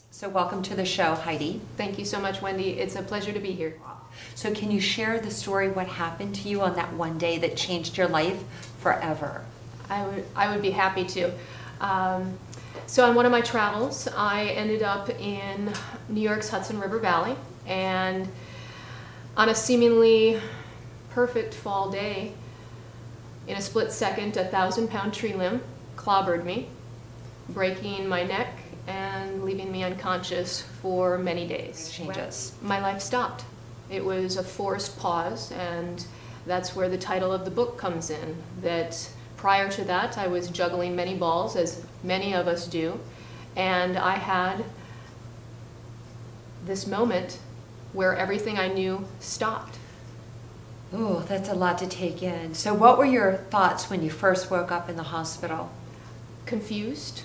So welcome to the show, Heidi. Thank you so much, Wendy. It's a pleasure to be here. So can you share the story, what happened to you on that one day that changed your life forever? I would be happy to. So on one of my travels, I ended up in New York's Hudson River Valley, and on a seemingly perfect fall day, in a split second, a 1,000-pound tree limb clobbered me, breaking my neck and leaving me unconscious for many days. Changes. My life stopped. It was a forced pause, and that's where the title of the book comes in. That prior to that, I was juggling many balls, as many of us do, and I had this moment where everything I knew stopped. Oh, that's a lot to take in. So what were your thoughts when you first woke up in the hospital? Confused,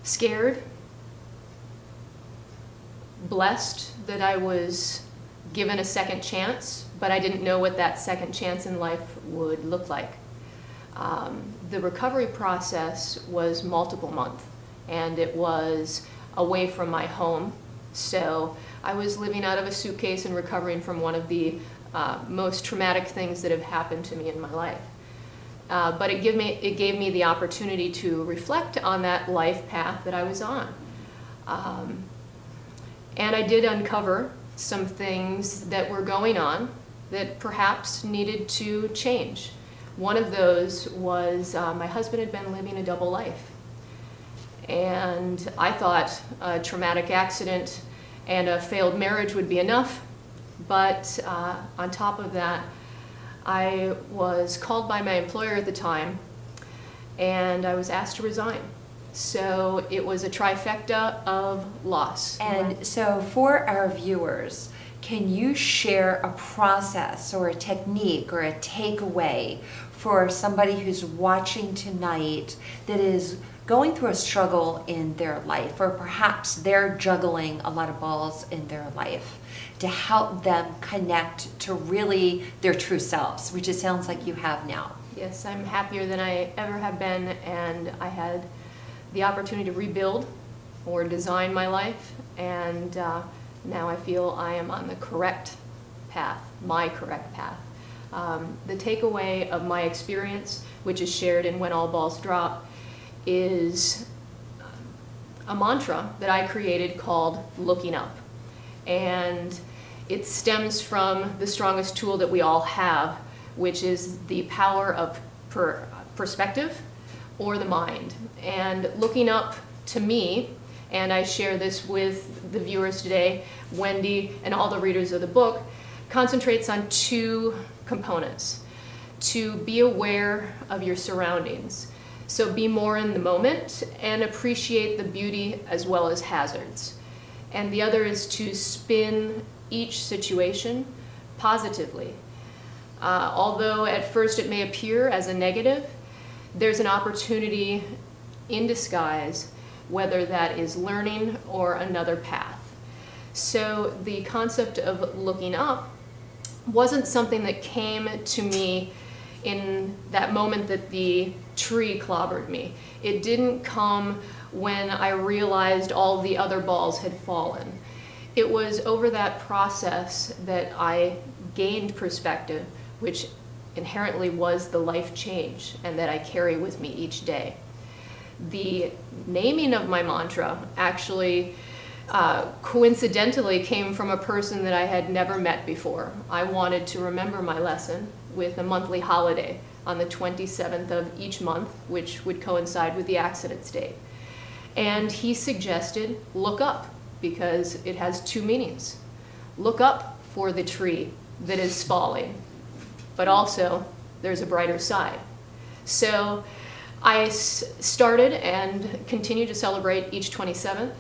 scared, blessed that I was given a second chance, but I didn't know what that second chance in life would look like. The recovery process was multiple months, and it was away from my home. So I was living out of a suitcase and recovering from one of the most traumatic things that have happened to me in my life. But it gave me the opportunity to reflect on that life path that I was on. And I did uncover some things that were going on that perhaps needed to change. One of those was my husband had been living a double life. And I thought a traumatic accident and a failed marriage would be enough. But on top of that, I was called by my employer at the time, and I was asked to resign. So it was a trifecta of loss. And so for our viewers, can you share a process or a technique or a takeaway for somebody who's watching tonight that is going through a struggle in their life, or perhaps they're juggling a lot of balls in their life, to help them connect to really their true selves, which it sounds like you have now? Yes, I'm happier than I ever have been, and I had the opportunity to rebuild or design my life, and now I feel I am on the correct path, my correct path. The takeaway of my experience, which is shared in When All Balls Drop, is a mantra that I created called looking up. And it stems from the strongest tool that we all have, which is the power of perspective or the mind. And looking up, to me, and I share this with the viewers today, Wendy and all the readers of the book, concentrates on two components: to be aware of your surroundings. So be more in the moment and appreciate the beauty as well as hazards. And the other is to spin each situation positively. Although at first it may appear as a negative, there's an opportunity in disguise, whether that is learning or another path. So the concept of looking up wasn't something that came to me in that moment that the tree clobbered me. It didn't come when I realized all the other balls had fallen. It was over that process that I gained perspective, which inherently was the life change, and that I carry with me each day. The naming of my mantra actually coincidentally came from a person that I had never met before. I wanted to remember my lesson with a monthly holiday on the 27th of each month, which would coincide with the accident's date. And he suggested, look up, because it has two meanings. Look up for the tree that is falling, but also there's a brighter side. So I started and continue to celebrate each 27th,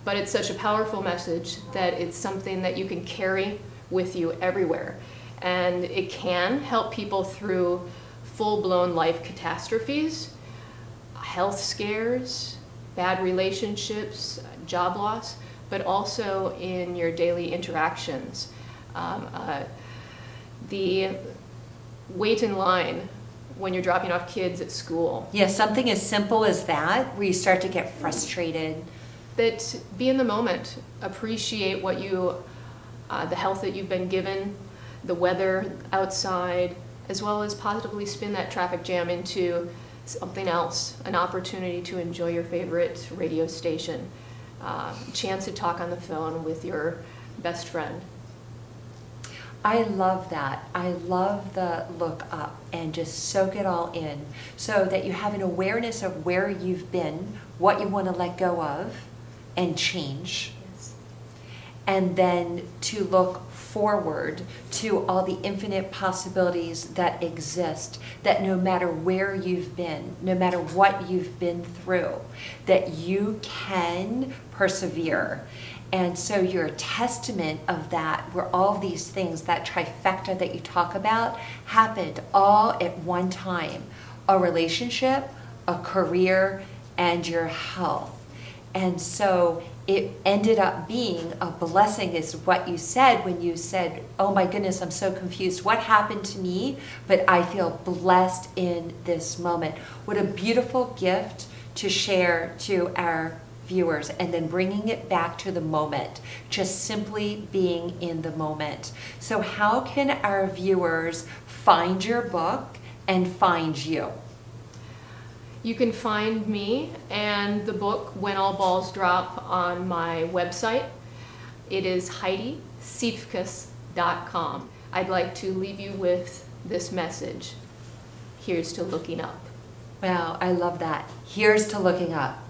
but it's such a powerful message that it's something that you can carry with you everywhere. And it can help people through full-blown life catastrophes, health scares, bad relationships, job loss, but also in your daily interactions. The wait in line when you're dropping off kids at school. Yeah, something as simple as that, where you start to get frustrated. That be in the moment, appreciate what you, the health that you've been given, the weather outside, as well as positively spin that traffic jam into something else, an opportunity to enjoy your favorite radio station, chance to talk on the phone with your best friend. I love that. I love the look up and just soak it all in so that you have an awareness of where you've been, what you want to let go of and change. Yes. And then to look forward to all the infinite possibilities that exist, that no matter where you've been, no matter what you've been through, that you can persevere. And so you're a testament of that, where all these things, that trifecta that you talk about, happened all at one time. A relationship, a career, and your health. And so it ended up being a blessing, is what you said when you said, oh my goodness, I'm so confused. What happened to me? But I feel blessed in this moment. What a beautiful gift to share to our viewers, and then bringing it back to the moment, just simply being in the moment. So how can our viewers find your book and find you? You can find me and the book When All Balls Drop on my website. It is HeidiSiefkas.com. I'd like to leave you with this message. Here's to looking up. Wow, I love that. Here's to looking up.